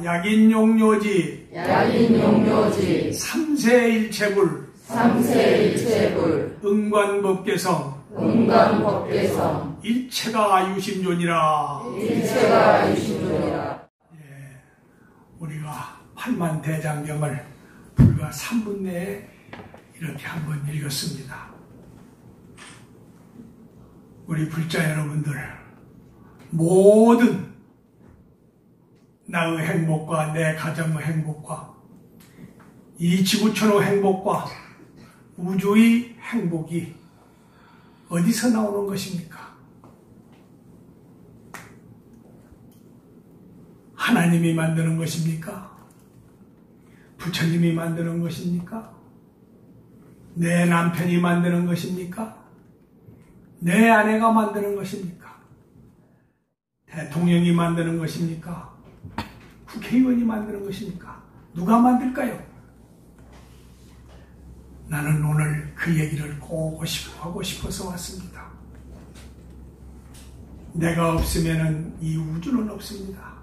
약인용료지 약인용료지 삼세일체불 삼세일체불 응관법계성 응관법계성 일체가 유심존이라. 일체가 유심존이라. 우리가 팔만대장경을 불과 3분 내에 이렇게 한번 읽었습니다. 우리 불자 여러분들 모든 나의 행복과 내 가정의 행복과 이 지구촌의 행복과 우주의 행복이 어디서 나오는 것입니까? 하나님이 만드는 것입니까? 부처님이 만드는 것입니까? 내 남편이 만드는 것입니까? 내 아내가 만드는 것입니까? 대통령이 만드는 것입니까? 국회의원이 만드는 것입니까? 누가 만들까요? 나는 오늘 그 얘기를 꼭 하고 싶어서 왔습니다. 내가 없으면 이 우주는 없습니다.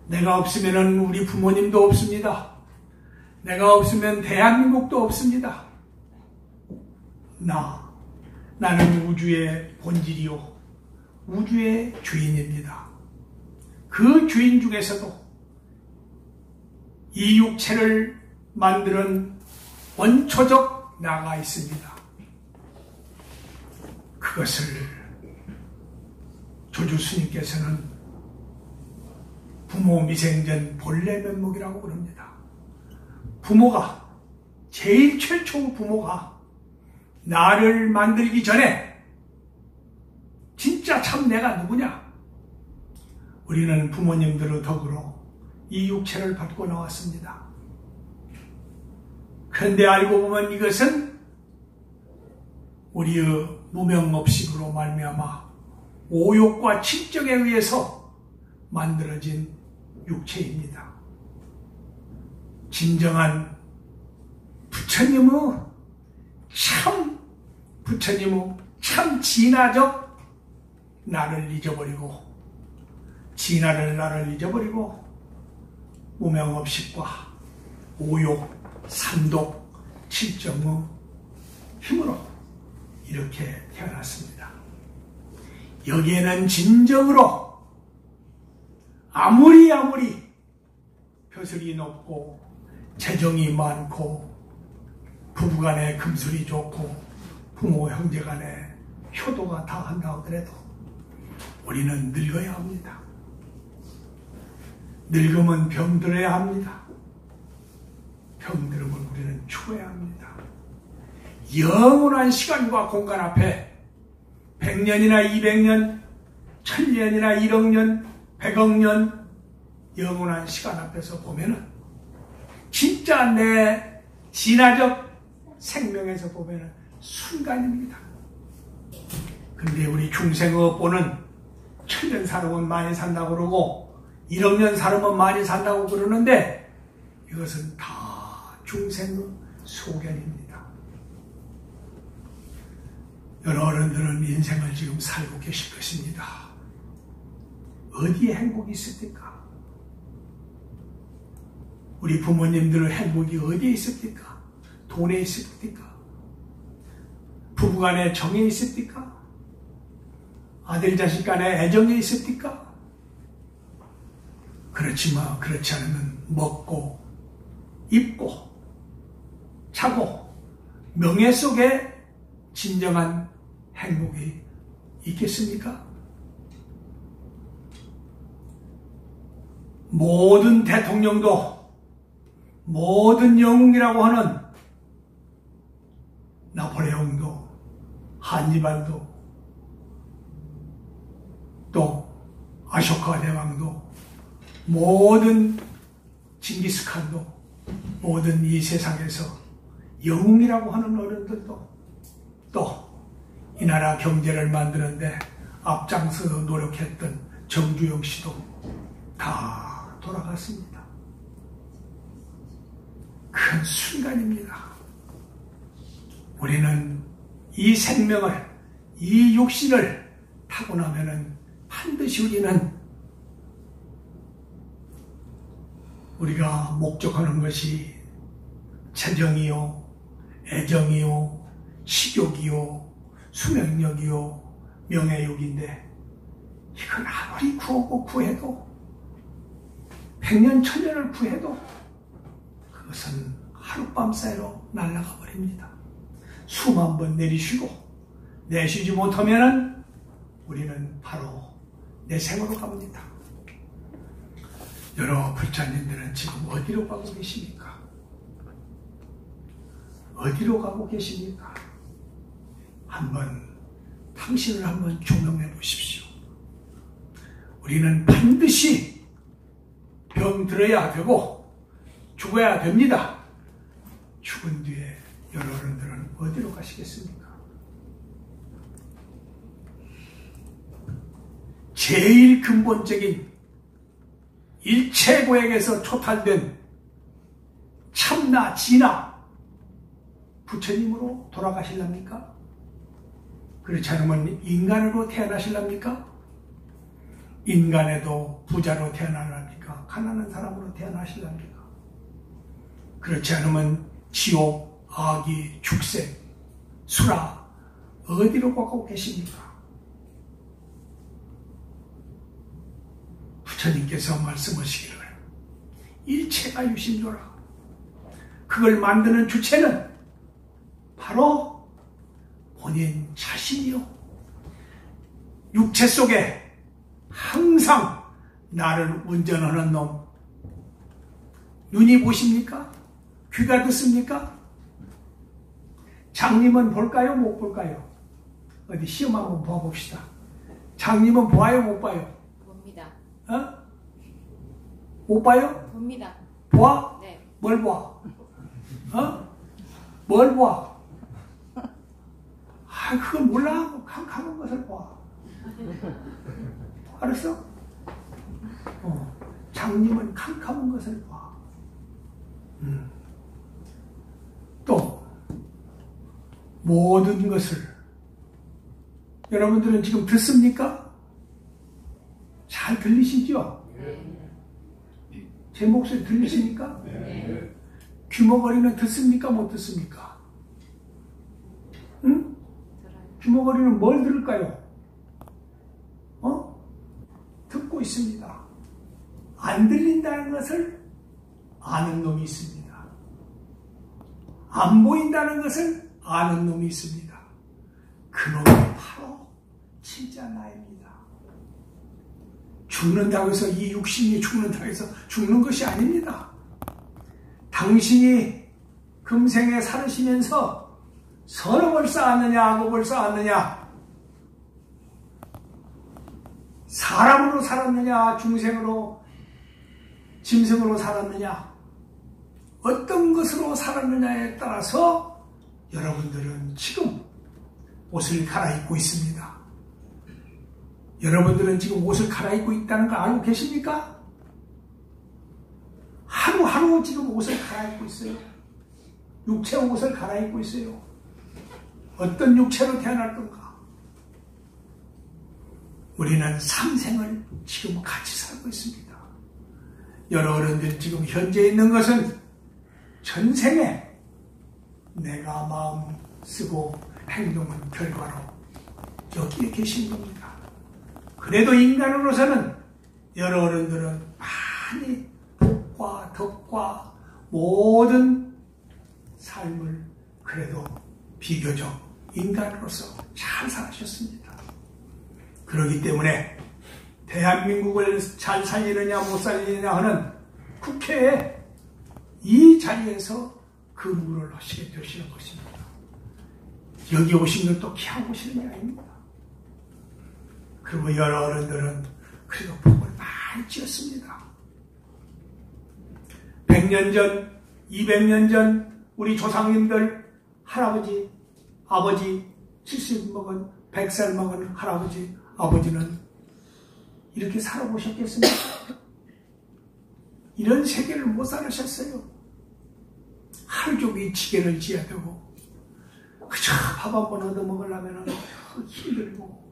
내가 없으면 우리 부모님도 없습니다. 내가 없으면 대한민국도 없습니다. 나는 우주의 본질이요 우주의 주인입니다. 그 주인 중에서도 이 육체를 만드는 원초적 나가 있습니다. 그것을 조주 스님께서는 부모 미생전 본래 면목이라고 그럽니다. 부모가 제일 최초 부모가 나를 만들기 전에 진짜 참 내가 누구냐? 우리는 부모님들의 덕으로 이 육체를 받고 나왔습니다. 그런데 알고 보면 이것은 우리의 무명업식으로 말미암아 오욕과 친정에 의해서 만들어진 육체입니다. 진정한 부처님의 참 진화적 나를 잊어버리고 진화를 나를 잊어버리고 무명업식과 오욕, 산독, 칠정의 힘으로 이렇게 태어났습니다. 여기에는 진정으로 아무리 벼슬이 높고 재정이 많고 부부간에 금술이 좋고 부모 형제간에 효도가 다 한다 하더라도 우리는 늙어야 합니다. 늙으면 병들어야 합니다. 병들으면 우리는 죽어야 합니다. 영원한 시간과 공간 앞에 100년이나 200년, 1000년이나 1억 년, 100억 년 영원한 시간 앞에서 보면은 진짜 내 진화적 생명에서 보면은 순간입니다. 근데 우리 중생업보는 1000년 살으면 많이 산다고 그러고 1억 년 살으면 많이 산다고 그러는데 이것은 다 중생의 소견입니다. 여러 어른들은 인생을 지금 살고 계실 것입니다. 어디에 행복이 있습니까? 우리 부모님들의 행복이 어디에 있습니까? 돈에 있습니까? 부부간에 정에 있습니까? 아들 자식 간에 애정에 있습니까? 그렇지만 그렇지 않으면 먹고 입고 자고 명예 속에 진정한 행복이 있겠습니까? 모든 대통령도 모든 영웅이라고 하는 나폴레옹도 한니발도 또 아쇼카 대왕도 모든 징기스칸도 모든 이 세상에서 영웅이라고 하는 어른들도 또 이 나라 경제를 만드는데 앞장서 노력했던 정주영 씨도 다 돌아갔습니다. 큰 순간입니다. 우리는 이 생명을, 이 육신을 타고 나면은 반드시 우리는 우리가 목적하는 것이 재정이요, 애정이요, 식욕이요, 수명력이요, 명예욕인데 이건 아무리 구하고 구해도 100년, 1000년을 구해도 그것은 하룻밤 사이로 날아가 버립니다. 수만 번 내리쉬고 내쉬지 못하면 우리는 바로 내생으로 갑니다. 여러 불자님들은 지금 어디로 가고 계십니까? 어디로 가고 계십니까? 당신을 한번 조명해 보십시오. 우리는 반드시 병들어야 되고 죽어야 됩니다. 죽은 뒤에 여러분들은 어디로 가시겠습니까? 제일 근본적인 일체고액에서 초탈된 참나, 진나 부처님으로 돌아가실랍니까? 그렇지 않으면 인간으로 태어나실랍니까? 인간에도 부자로 태어나랍니까? 가난한 사람으로 태어나실랍니까? 그렇지 않으면 지옥, 악이, 축생, 수라 어디로 가고 계십니까? 부처님께서 말씀하시기를 일체가 유심조라. 그걸 만드는 주체는 바로 본인 자신이요. 육체 속에 항상 나를 운전하는 놈. 눈이 보십니까? 귀가 듣습니까? 장님은 볼까요? 못 볼까요? 어디 시험 한번 봐봅시다. 장님은 봐요? 못 봐요? 봅니다. 어? 못 봐요? 봅니다. 봐? 네. 뭘 봐? 어? 뭘 봐? 그걸 몰라? 캄캄한 것을 봐. 알았어? 장님은 캄캄한 것을 봐. 또 모든 것을 여러분들은 지금 듣습니까? 잘 들리시죠? 제 목소리 들리십니까? 귀머거리는 듣습니까? 못 듣습니까? 응? 귀머거리는 뭘 들을까요? 듣고 있습니다. 안 들린다는 것을 아는 놈이 있습니다. 안 보인다는 것을 아는 놈이 있습니다. 그 놈이 바로 진짜 나입니다. 죽는다고 해서 이 육신이 죽는다고 해서 죽는 것이 아닙니다. 당신이 금생에 살으시면서 선업을 쌓았느냐 악업을 쌓았느냐, 사람으로 살았느냐 중생으로 짐승으로 살았느냐, 어떤 것으로 살았느냐에 따라서 여러분들은 지금 옷을 갈아입고 있습니다. 여러분들은 지금 옷을 갈아입고 있다는 거 알고 계십니까? 하루하루 지금 옷을 갈아입고 있어요. 육체 옷을 갈아입고 있어요. 어떤 육체로 태어날 건가? 우리는 삼생을 지금 같이 살고 있습니다. 여러 어른들 지금 현재 있는 것은 전생에 내가 마음 쓰고 행동한 결과로 여기에 계신 겁니다. 그래도 인간으로서는 여러 어른들은 많이 복과 덕과 모든 삶을 그래도 비교적 인간으로서 잘 사셨습니다. 그렇기 때문에 대한민국을 잘 살리느냐 못 살리느냐 하는 국회에 이 자리에서 근무를 하시게 되시는 것입니다. 여기 오신 건 또 기하고 오시는 게 아닙니다. 그리고 여러 어른들은 그래도 복을 많이 지었습니다. 100년 전, 200년 전 우리 조상님들, 할아버지, 아버지, 70 먹은, 100살 먹은 할아버지, 아버지는 이렇게 살아보셨겠습니까? 이런 세계를 못 살으셨어요. 하루 종일 지게를 지어야 되고, 그저 밥 한 번 얻어 먹으려면 힘들고,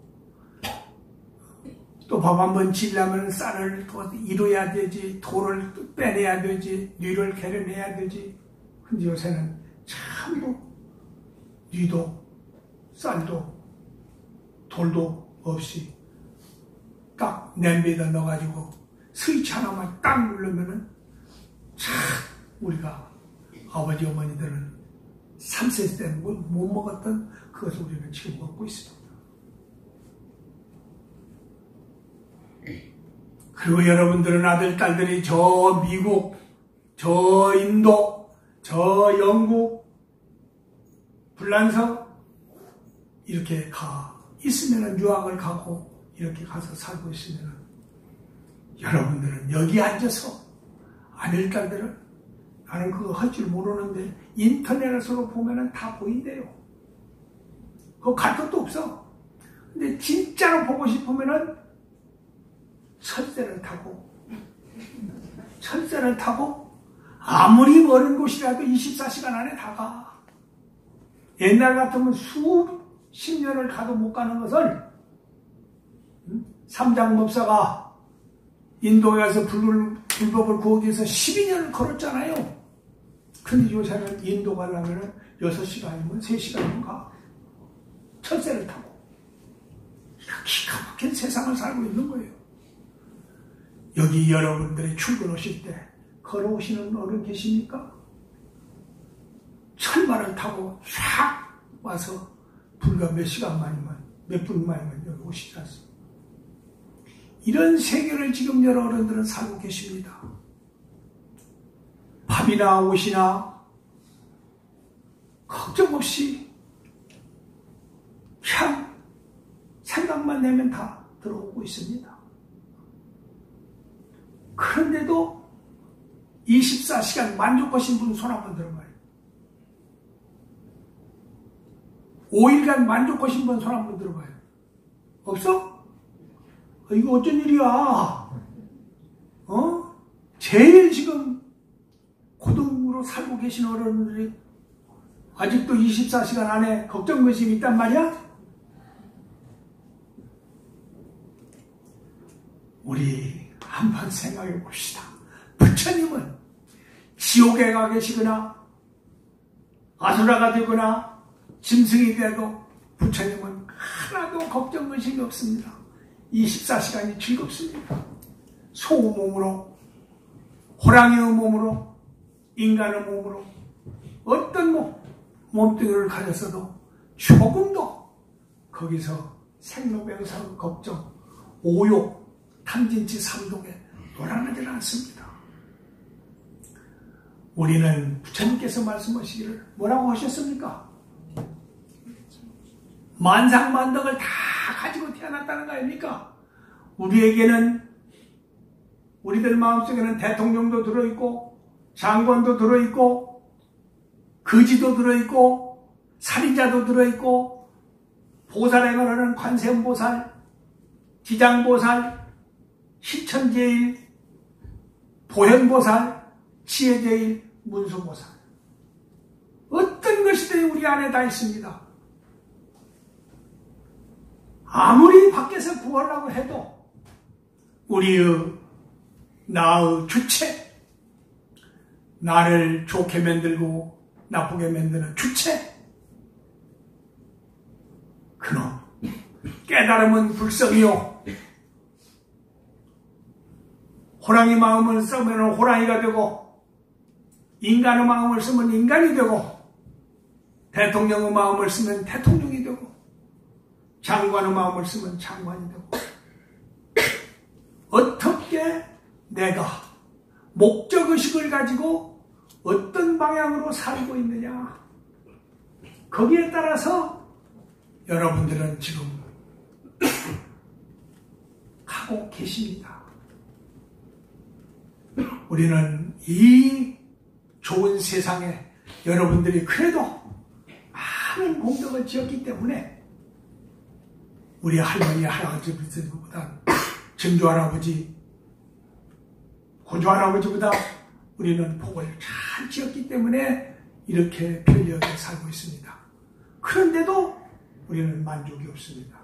또 밥 한 번 지려면 쌀을 또 이뤄야 되지, 돌을 또 빼내야 되지, 뉘를 개려내야 되지. 근데 요새는 전부 뉘도 쌀도 돌도 없이 딱 냄비에다 넣어가지고 스위치 하나만 딱 누르면은 참 우리가 아버지 어머니들은 3세 때 못 먹었던 그것을 우리는 지금 먹고 있습니다. 그리고 여러분들은 아들, 딸들이 저 미국, 저 인도, 저 영국, 불란서 이렇게 있으면은 유학을 가고 이렇게 가서 살고 있으면은 여러분들은 여기 앉아서 아들, 딸들은 나는 그거 할 줄 모르는데 인터넷으로 보면은 다 보인대요. 그거 갈 것도 없어. 근데 진짜로 보고 싶으면은 철새를 타고 아무리 먼 곳이라도 24시간 안에 다 가. 옛날 같으면 수십 년을 가도 못 가는 것을 삼장법사가 인도에 가서 불법을 구하기 위해서 12년을 걸었잖아요. 근데 요새는 인도 가려면 6시간이면 3시간이면 가. 철새를 타고. 기가 막힌 세상을 살고 있는 거예요. 여기 여러분들이 출근하실 때 걸어오시는 어른 계십니까? 철마를 타고 샥 와서 불과 몇 시간 만이면, 몇 분 만이면 여기 오시지 않습니까? 이런 세계를 지금 여러 어른들은 살고 계십니다. 밥이나 옷이나 걱정 없이 그냥 생각만 내면 다 들어오고 있습니다. 그런데도 24시간 만족하신 분 손 한번 들어봐요. 5일간 만족하신 분 손 한번 들어봐요. 없어? 이거 어쩐 일이야? 제일 지금 고등으로 살고 계신 어른들이 아직도 24시간 안에 걱정 근심이 있단 말이야? 우리 한번 생각해 봅시다. 부처님은 지옥에 가 계시거나 아수라가 되거나 짐승이 되도 부처님은 하나도 걱정 근심이 없습니다. 24시간이 즐겁습니다. 소의 몸으로, 호랑이의 몸으로, 인간의 몸으로 어떤 몸뚱이를 가졌어도 조금도 거기서 생로병사의 걱정, 오욕, 탐진치 삼독에 놀아나질 않습니다. 우리는 부처님께서 말씀하시기를 뭐라고 하셨습니까? 만상만덕을 다 가지고 태어났다는 거 아닙니까? 우리에게는, 우리들 마음속에는 대통령도 들어있고 장관도 들어있고 거지도 들어있고 살인자도 들어있고 보살에 관하는 관세음보살, 지장보살, 시천제일, 보현보살, 지혜제일, 문수보살. 어떤 것이든 우리 안에 다 있습니다. 아무리 밖에서 구하려고 해도 우리의 나의 주체, 나를 좋게 만들고 나쁘게 만드는 주체, 그놈 깨달음은 불성이요, 호랑이 마음을 쓰면 호랑이가 되고 인간의 마음을 쓰면 인간이 되고 대통령의 마음을 쓰면 대통령이 되고 장관의 마음을 쓰면 장관이 되고, 어떻게 내가 목적의식을 가지고 어떤 방향으로 살고 있느냐, 거기에 따라서 여러분들은 지금 가고 계십니다. 우리는 이 좋은 세상에 여러분들이 그래도 많은 공덕을 지었기 때문에 우리 할머니, 할아버지보다 증조할아버지, 고조할아버지보다 우리는 복을 잘 지었기 때문에 이렇게 편리하게 살고 있습니다. 그런데도 우리는 만족이 없습니다.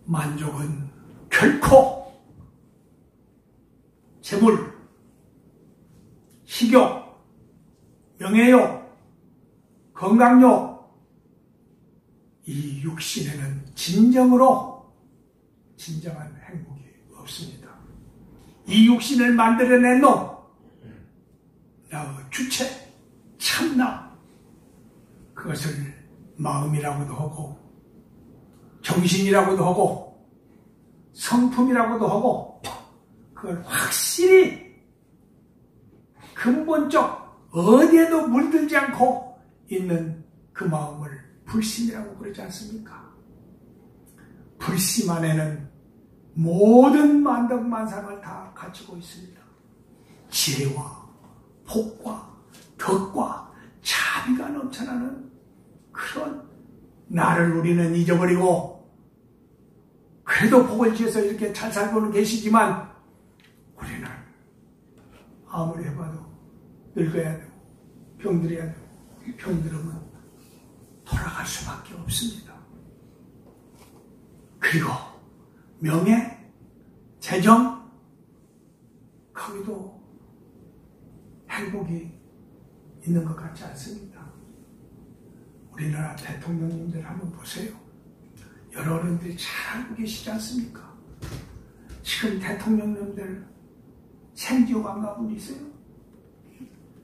만족은 결코 재물, 식욕, 명예욕, 건강욕, 이 육신에는 진정한 행복이 없습니다. 이 육신을 만들어낸 놈, 나의 주체, 참나, 그것을 마음이라고도 하고 정신이라고도 하고 성품이라고도 하고, 그걸 확실히 근본적 어디에도 물들지 않고 있는 그 마음을 불심이라고 그러지 않습니까? 불심 안에는 모든 만덕만상을 다 갖추고 있습니다. 지혜와 복과 덕과 자비가 넘쳐나는 그런 나를 우리는 잊어버리고, 그래도 복을 지어서 이렇게 잘 살고는 계시지만 우리는 아무리 해봐도 늙어야 되고 병들어야 되고, 병들으면 돌아갈 수밖에 없습니다. 그리고 명예, 재정, 거기도 행복이 있는 것 같지 않습니다. 우리나라 대통령님들 한번 보세요. 여러 어른들이 잘 알고 계시지 않습니까? 지금 대통령님들 생지옥 안 가본 분 있어요?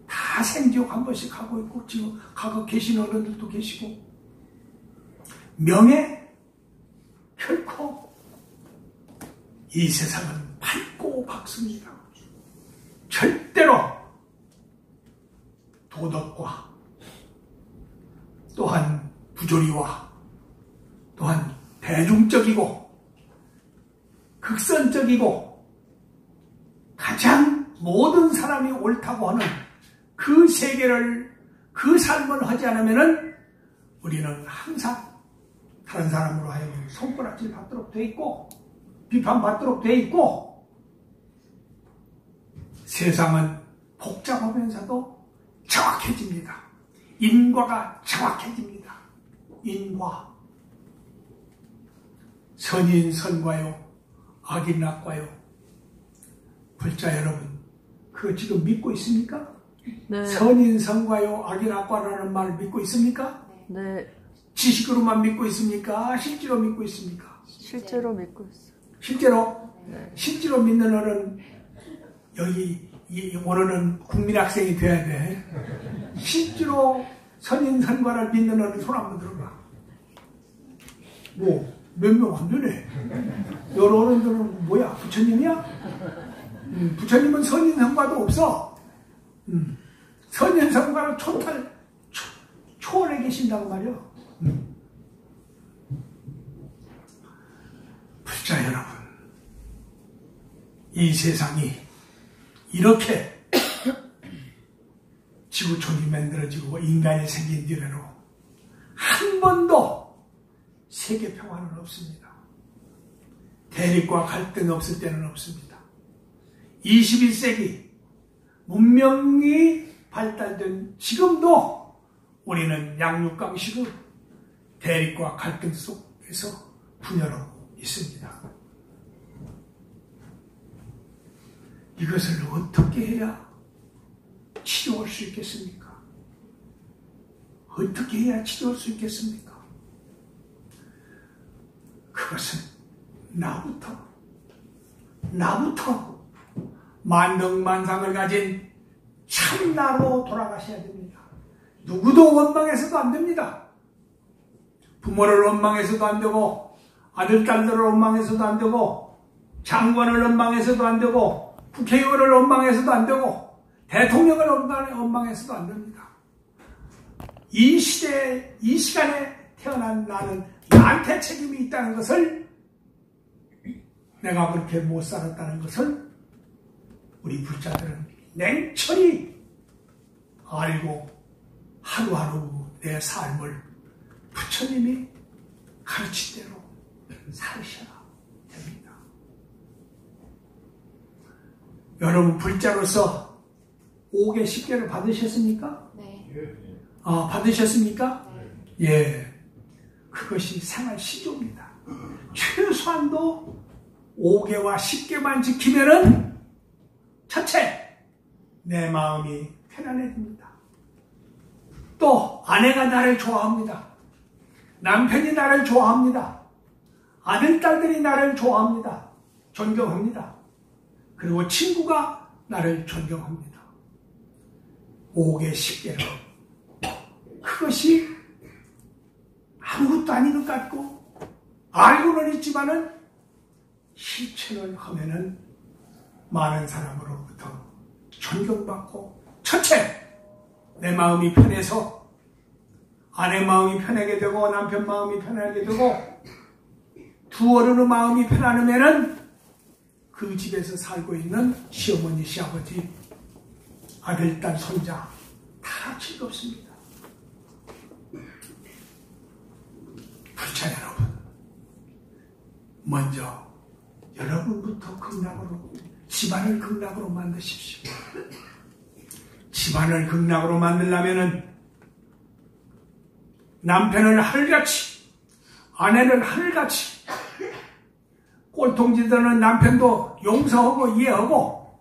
다 생지옥 한 번씩 가고 있고, 지금 가고 계신 어른들도 계시고, 명예, 결코 이 세상은 밝고 밝습니다. 절대로 도덕과 또한 부조리와 또한 대중적이고 극선적이고 가장 모든 사람이 옳다고 하는 그 세계를, 그 삶을 하지 않으면은 우리는 항상 다른 사람으로 하여금 손가락질 받도록 돼 있고 비판받도록 돼 있고, 세상은 복잡하면서도 정확해집니다. 인과가 정확해집니다. 인과. 선인 선과요, 악인 악과요. 불자 여러분, 그거 지금 믿고 있습니까? 네. 선인 선과요, 악인 악과라는 말 믿고 있습니까? 네. 지식으로만 믿고 있습니까? 실제로 믿고 있습니까? 실제로 믿고 있어요. 실제로? 네. 실제로 믿는 어른, 여기 오늘은 국민학생이 돼야 돼. 실제로 선인선과를 믿는 어른 손 한번 들어봐. 뭐 몇 명 안 되네. 여러 어른들은 뭐야? 부처님이야? 부처님은 선인선과도 없어. 선인선과는 초월해 계신다고 말이야. 불자 여러분, 이 세상이 이렇게 지구촌이 만들어지고 인간이 생긴 뒤로 한 번도 세계 평화는 없습니다. 대립과 갈등 없을 때는 없습니다. 21세기 문명이 발달된 지금도 우리는 양육강식의 대립과 갈등 속에서 분열하고 있습니다. 이것을 어떻게 해야 치료할 수 있겠습니까? 어떻게 해야 치료할 수 있겠습니까? 그것은 나부터 만능만상을 가진 참나로 돌아가셔야 됩니다. 누구도 원망해서도 안 됩니다. 부모를 원망해서도 안 되고, 아들, 딸들을 원망해서도 안 되고, 장관을 원망해서도 안 되고, 국회의원을 원망해서도 안 되고, 대통령을 원망해서도 안 됩니다. 이 시대에, 이 시간에 태어난 나는 나한테 책임이 있다는 것을, 내가 그렇게 못 살았다는 것을 우리 불자들은 냉철히 알고 하루하루 내 삶을 부처님이 가르친 대로 살으셔야 됩니다. 여러분, 불자로서 5개 10개를 받으셨습니까? 네. 받으셨습니까? 네. 예. 그것이 생활 시조입니다. 최소한도 5개와 10개만 지키면은 첫째, 내 마음이 편안해집니다. 또 아내가 나를 좋아합니다. 남편이 나를 좋아합니다. 아들딸들이 나를 좋아합니다. 존경합니다. 그리고 친구가 나를 존경합니다. 5개, 10개로. 그것이 아무것도 아닌 것 같고 알고는 있지만은 실천을 하면은 많은 사람으로부터 존경받고, 첫째, 내 마음이 편해서 아내 마음이 편하게 되고 남편 마음이 편하게 되고 두 어른의 마음이 편안하면은 그 집에서 살고 있는 시어머니, 시아버지, 아들, 딸, 손자 다 즐겁습니다. 부자 여러분, 먼저 여러분부터 극락으로, 집안을 극락으로 만드십시오. 집안을 극락으로 만들려면은 남편을 하늘같이, 아내를 하늘같이, 꼴통짓하는 남편도 용서하고 이해하고,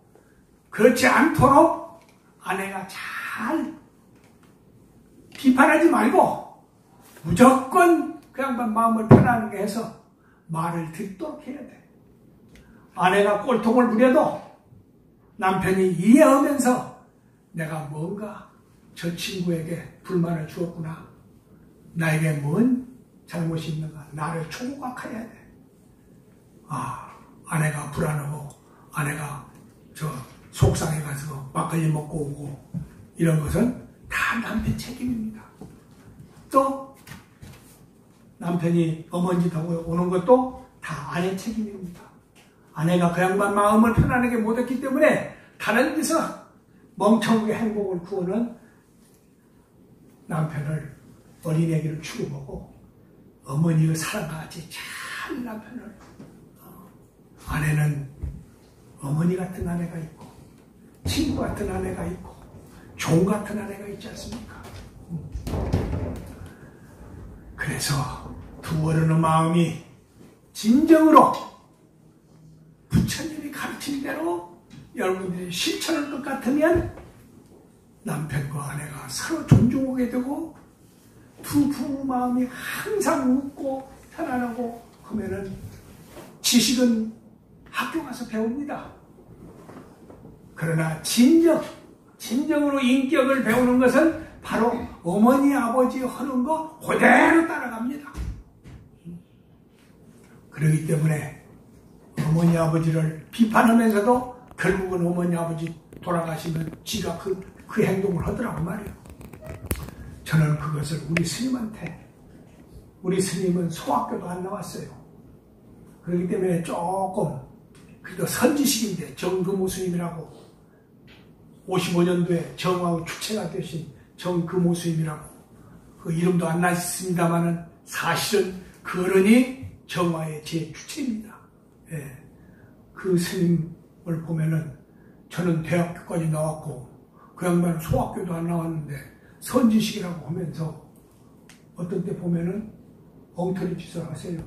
그렇지 않도록 아내가 잘 비판하지 말고 무조건 그 양반 마음을 편안하게 해서 말을 듣도록 해야 돼. 아내가 꼴통을 부려도 남편이 이해하면서 내가 뭔가 저 친구에게 불만을 주었구나, 나에게 뭔 잘못이 있는가, 나를 총각해야 돼. 아내가 불안하고 아내가 속상해가지고 막걸리 먹고 오고 이런 것은 다 남편 책임입니다. 또 남편이 어머니하고 오는 것도 다 아내 책임입니다. 아내가 그 양반 마음을 편안하게 못했기 때문에 다른 데서 멍청하게 행복을 구하는 남편을, 어린애기를 추구하고 어머니의 사랑같이 잘 남편을, 아내는 어머니 같은 아내가 있고 친구 같은 아내가 있고 종 같은 아내가 있지 않습니까? 그래서 두 어른의 마음이 진정으로 부처님이 가르친 대로 여러분들이 실천할 것 같으면 남편과 아내가 서로 존중하게 되고 두 부부 마음이 항상 웃고 편안하고 하면은 지식은 학교 가서 배웁니다. 그러나 진정으로 인격을 배우는 것은 바로 어머니, 아버지 하는 거 그대로 따라갑니다. 그렇기 때문에 어머니, 아버지를 비판하면서도 결국은 어머니, 아버지 돌아가시면 지가 그 행동을 하더라고 말이에요. 저는 그것을 우리 스님한테, 우리 스님은 소학교도 안 나왔어요. 그렇기 때문에 조금, 그래도 선지식인데, 정금호 스님이라고 55년도에 정하고 주체가 되신 정금호 스님이라고, 그 이름도 안 났습니다만은 사실은 그 어른이 정화의 제 주체입니다. 예. 그 스님을 보면은 저는 대학교까지 나왔고 그 양반은 소학교도 안 나왔는데 선지식이라고 하면서 어떤 때 보면은 엉터리 짓을 하세요.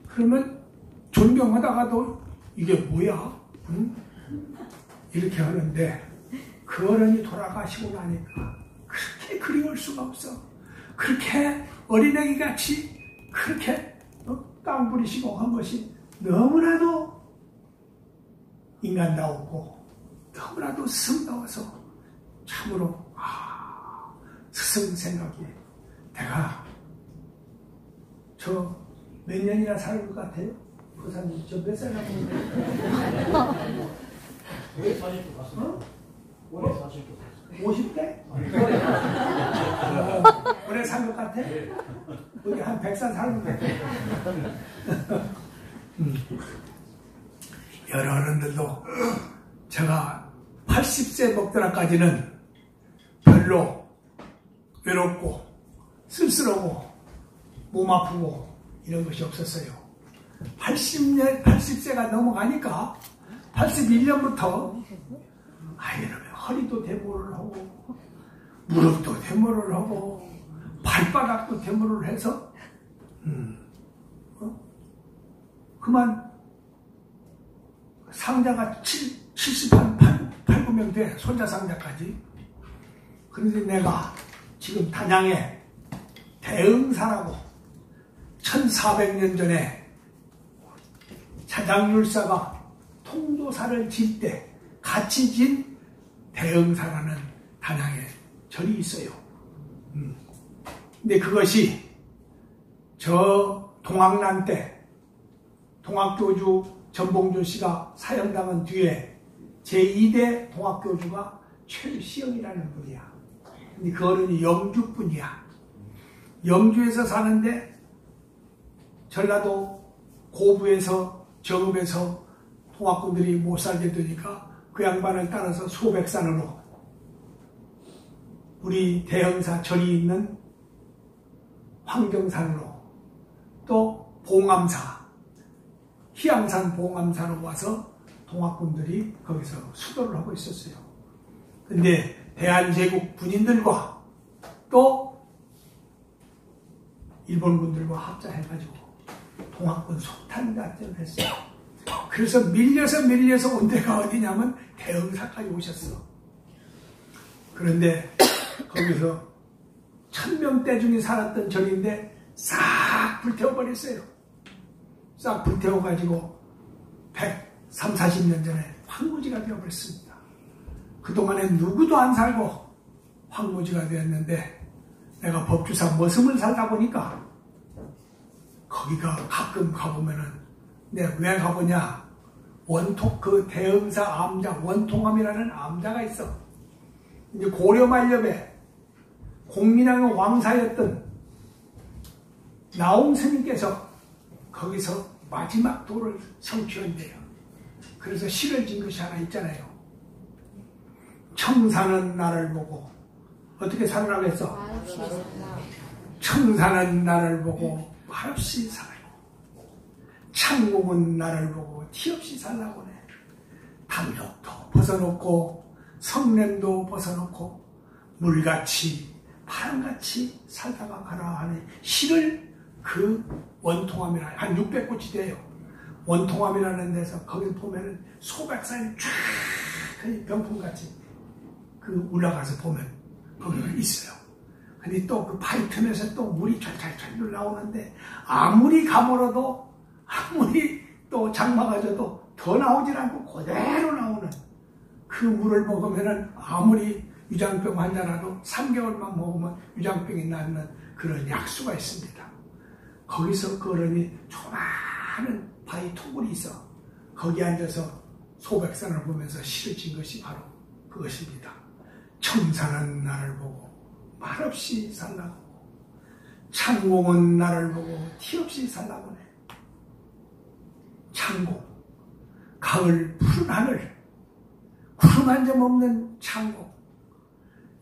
그러면 존경하다가도 이게 뭐야? 응? 이렇게 하는데 그 어른이 돌아가시고 나니까 그렇게 그리울 수가 없어. 그렇게 어린애기 같이 그렇게 깡 부리시고 한 것이 너무나도 인간다웠고 너무나도 스승다워서 참으로 스승 생각이, 내가 저 몇 년이나 살 것 같아요? 부사님 저 몇 살 남았는데? 올해 40도 갔어요. 올해 40도. 50대? 오래 산 것 같아? 여기 한 100살 사는 것 같아. 여러 어른들도 제가 80세 먹더라까지는 별로 외롭고 쓸쓸하고 몸 아프고 이런 것이 없었어요. 80세가 넘어가니까 81년부터 이러면 허리도 데모를 하고 무릎도 데모를 하고 발바닥도 데모를 해서 그만 상자가 78, 9명 돼. 손자 상자까지. 그런데 내가 지금 단양에 대흥사라고 1400년 전에 자장율사가 통도사를 질 때 같이 진 대흥사라는 단양에 절이 있어요. 근데 그것이 저 동학난 때 동학교주 전봉준 씨가 사형당한 뒤에 제2대 동학교주가 최시영이라는 분이야. 근데 그 어른이 영주 분이야. 영주에서 사는데 전라도 고부에서 정읍에서 동학군들이 못 살게 되니까 그 양반을 따라서 소백산으로 우리 대흥사 절이 있는 황경산으로 또 봉암사 희양산 봉암사로 와서 동학군들이 거기서 수도를 하고 있었어요. 근데 대한제국 군인들과 또 일본군들과 합작해가지고 동학군 속탄 작전을 했어요. 그래서 밀려서 온 데가 어디냐면 대흥사까지 오셨어. 그런데 거기서 1000명대 중에 살았던 절인데 싹 불태워버렸어요. 싹 불태워가지고 130, 40년 전에 황무지가 되어버렸습니다. 그동안에 누구도 안 살고 황무지가 되었는데 내가 법주사 머슴을 살다 보니까 거기가 가끔 가보면은 내가 왜 가보냐, 원통 그 대흥사 암자 원통암이라는 암자가 있어. 이제 고려 말엽에 공민왕의 왕사였던 나홍 스님께서 거기서 마지막 도를 성취한대요. 그래서 시를 진 것이 하나 있잖아요. 청사는 나를 보고 어떻게 살으라고 했어? 청사는 나를 보고 말없이 살고, 창공은 나를 보고 티없이 살라고 해. 담력도 벗어놓고 성냄도 벗어놓고 물같이 바람같이 살다가 가라 하는 시를 그 원통암이라 한 600곳이 돼요. 원통암이라는 데서 거기 보면은 소백산이 쫙 병풍같이 그 올라가서 보면 거기가 있어요. 근데 또 그 바위 틈에서 또 물이 찰찰찰 나오는데 아무리 가물어도 아무리 또 장마가 져도 더 나오질 않고 그대로 나오는 그 물을 먹으면은 아무리 위장병 환자라도 3개월만 먹으면 위장병이 낫는 그런 약수가 있습니다. 거기서 그 어른이 조그마한 바위 토굴이 있어. 거기 앉아서 소백산을 보면서 시를 진 것이 바로 그것입니다. 청산은 나를 보고 말없이 살라고, 창공은 나를 보고 티없이 살라고 해. 창공, 가을 푸른 하늘, 구름 한 점 없는 창공.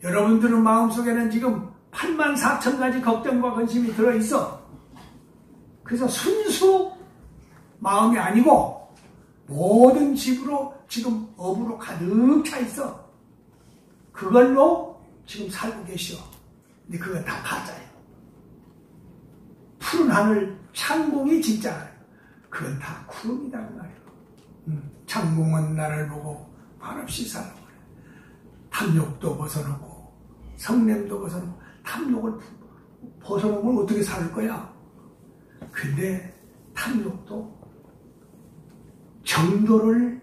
여러분들은 마음속에는 지금 84,000가지 걱정과 근심이 들어있어. 그래서 순수 마음이 아니고 모든 집으로 지금 업으로 가득 차 있어. 그걸로 지금 살고 계셔. 근데 그건 다 가짜예요. 푸른 하늘, 창공이 진짜예요. 그건 다 구름이다 그 말이에요. 창공은 나를 보고 말없이 살라고 그래. 탐욕도 벗어놓고 성냄도 벗어놓고, 탐욕을 벗어놓으면 어떻게 살 거야? 근데 탐욕도 정도를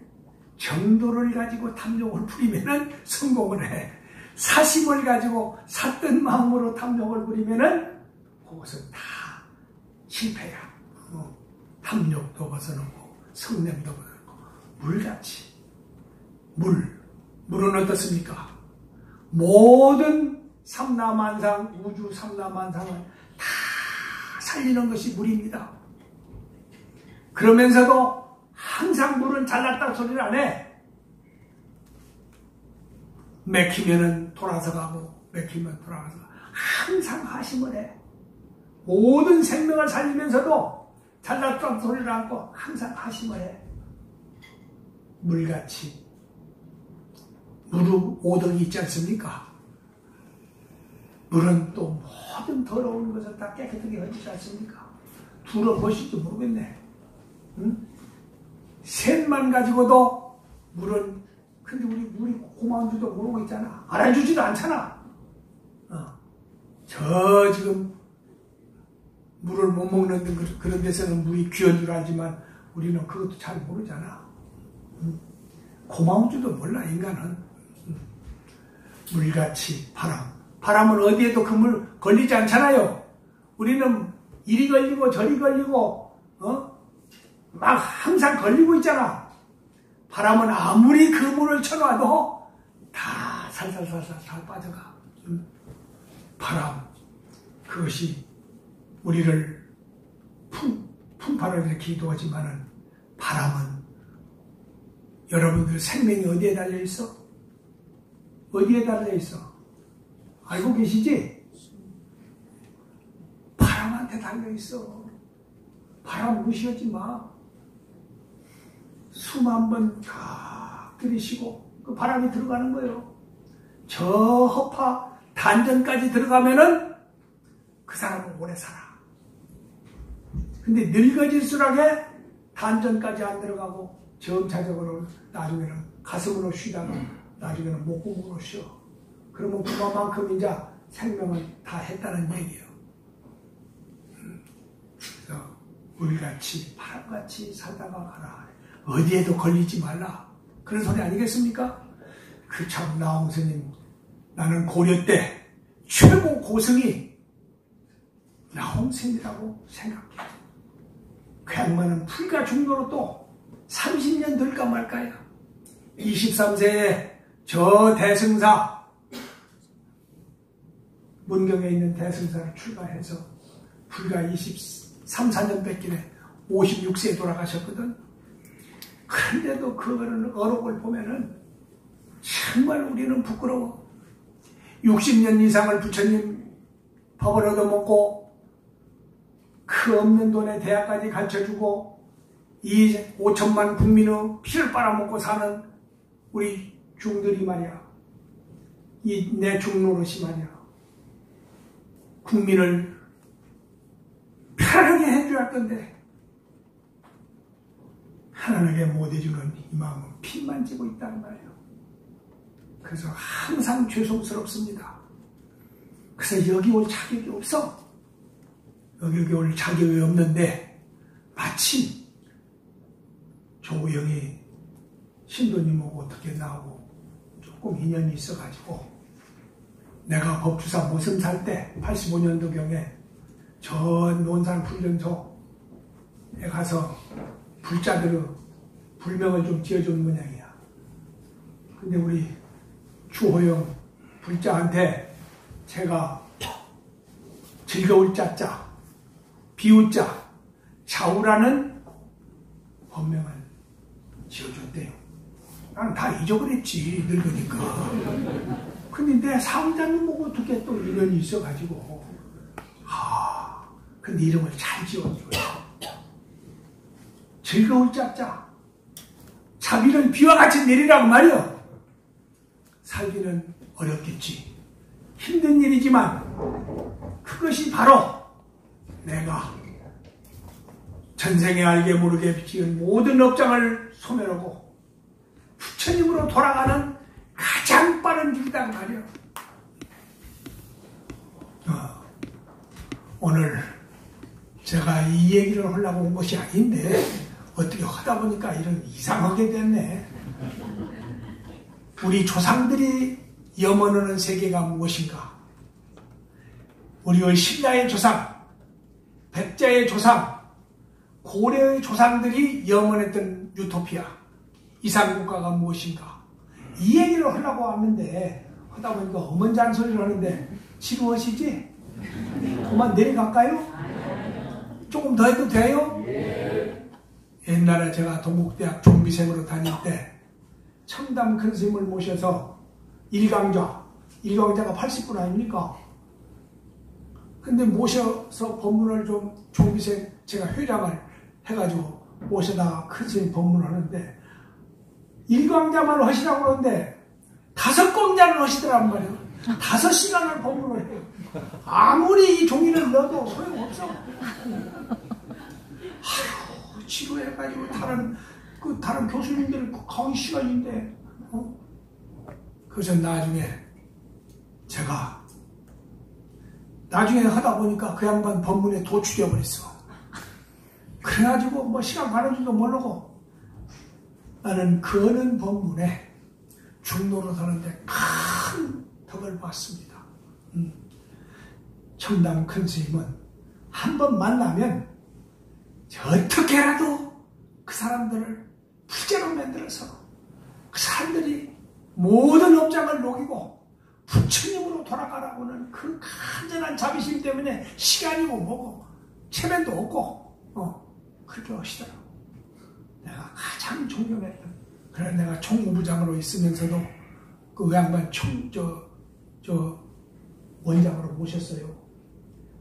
가지고 탐욕을 부리면은 성공을 해. 사심을 가지고 샀던 마음으로 탐욕을 부리면은 그것은 다 실패야. 탐욕도 벗어놓고 성냄도 벗어놓고 물같이. 물은 어떻습니까? 모든 삼라만상, 우주 삼라만상을 다 살리는 것이 물입니다. 그러면서도 항상 물은 잘났다고 소리를 안 해. 맥히면은 돌아서 가고, 맥히면 돌아가서 항상 하심을 해. 모든 생명을 살리면서도 잘났다고 소리를 않고 항상 하심을 해. 물같이. 물은 오덕이 있지 않습니까? 물은 또 모든 더러운 것을 다 깨끗하게 해주지 않습니까? 둘러보실지 모르겠네. 응? 셋만 가지고도 물은, 근데 우리 고마운 줄도 모르고 있잖아. 알아주지도 않잖아. 저 지금 물을 못 먹는 그런 데서는 물이 귀한 줄 알지만 우리는 그것도 잘 모르잖아. 고마운 줄도 몰라, 인간은. 물같이 바람은 어디에도 그 물 걸리지 않잖아요. 우리는 이리 걸리고 저리 걸리고 막 항상 걸리고 있잖아. 바람은 아무리 그 물을 쳐놔도 다 살살살살 빠져가. 바람, 그것이 우리를 풍파를 일으키기도 하지만은, 바람은 여러분들 생명이 어디에 달려있어? 어디에 달려있어? 알고 계시지? 바람한테 달려있어. 바람 무시하지 마. 숨 한 번 딱 들이쉬고 그 바람이 들어가는 거예요. 저 허파 단전까지 들어가면은 그 사람은 오래 살아. 근데 늙어질수록에 단전까지 안 들어가고 점차적으로 나중에는 가슴으로 쉬다가 나중에는 목구멍으로 쉬어. 그러면 그만큼 이제 생명을 다 했다는 얘기예요. 그래서 물같이 바람같이 살다가 가라. 어디에도 걸리지 말라. 그런 소리 아니겠습니까? 그 참 나홍 스님, 나는 고려 때 최고 고승이 나홍 스님이라고 생각해. 그 양반은 불가 중도로 또 30년 될까 말까야. 23세에 저 대승사, 문경에 있는 대승사를 출가해서 불과 23, 4년 뺏기네 56세에 돌아가셨거든. 그런데도 그거는 어록을 보면은 정말 우리는 부끄러워. 60년 이상을 부처님 법을 얻어먹고 그 없는 돈에 대학까지 가르쳐주고 이 5천만 국민의 피를 빨아먹고 사는 우리 중들이 말이야. 이 내 중노릇이 말이야. 국민을 편하게 해줘야 할 건데 하나님에게 못 해주는 이 마음은 피만 지고 있다는 말이에요. 그래서 항상 죄송스럽습니다. 그래서 여기 올 자격이 없어. 여기 올 자격이 없는데 마침 조우영이 신도님하고 어떻게 나오고 조금 인연이 있어가지고 내가 법주사 모섬 살 때 85년도경에 저 논산 훈련소에 가서 불자들의 불명을 좀 지어준 모양이야. 근데 우리 주호영 불자한테 제가 즐거울 자자, 비우자, 좌우라는 법명을 지어줬대요. 난 다 잊어버렸지, 늙으니까. 근데 내 사무장님 보고 어떻게 또 인연이 있어가지고. 근데 이름을 잘 지어줘요. 즐거울 자자, 자비를 비와 같이 내리라고 말이요. 살기는 어렵겠지. 힘든 일이지만 그것이 바로 내가 전생에 알게 모르게 지은 모든 업장을 소멸하고 부처님으로 돌아가는 가장 빠른 길이다 말이요. 오늘 제가 이 얘기를 하려고 온 것이 아닌데 어떻게 하다 보니까 이런 이상하게 됐네. 우리 조상들이 염원하는 세계가 무엇인가? 우리의 신라의 조상, 백자의 조상, 고려의 조상들이 염원했던 유토피아, 이상국가가 무엇인가? 이 얘기를 하려고 왔는데 하다 보니까 어먼 잔소리를 하는데 지루하시지? 그만 내려갈까요? 조금 더 해도 돼요? 옛날에 제가 동국대학 종비생으로 다닐 때 청담 큰 스님을 모셔서 일강자가 80분 아닙니까? 근데 모셔서 법문을 좀 종비생 제가 회장을 해가지고 모셔다가 큰 스님 법문을 하는데 일강자만 하시라고 그러는데 5권자를 하시더란 말이에요. 5시간을 법문을 해요. 아무리 이 종이를 넣어도 소용없어. 아휴, 치료해가지고 다른 교수님들 강의 시간인데, 그래서 제가 나중에 하다 보니까 그 양반 법문에 도취되어 버렸어. 그래가지고 뭐 시간 가는 줄도 모르고 나는 그는 법문에 중로로 서는데 큰 덕을 봤습니다. 청담 큰 스님은 한 번 만나면 어떻게라도 그 사람들을 부자로 만들어서 그 사람들이 모든 업장을 녹이고 부처님으로 돌아가라고는 그 간절한 자비심 때문에 시간이고 뭐고 체면도 없고 그렇게 하시더라고. 내가 가장 존경했던. 그래 내가 총무부장으로 있으면서도 그 양반 원장으로 모셨어요.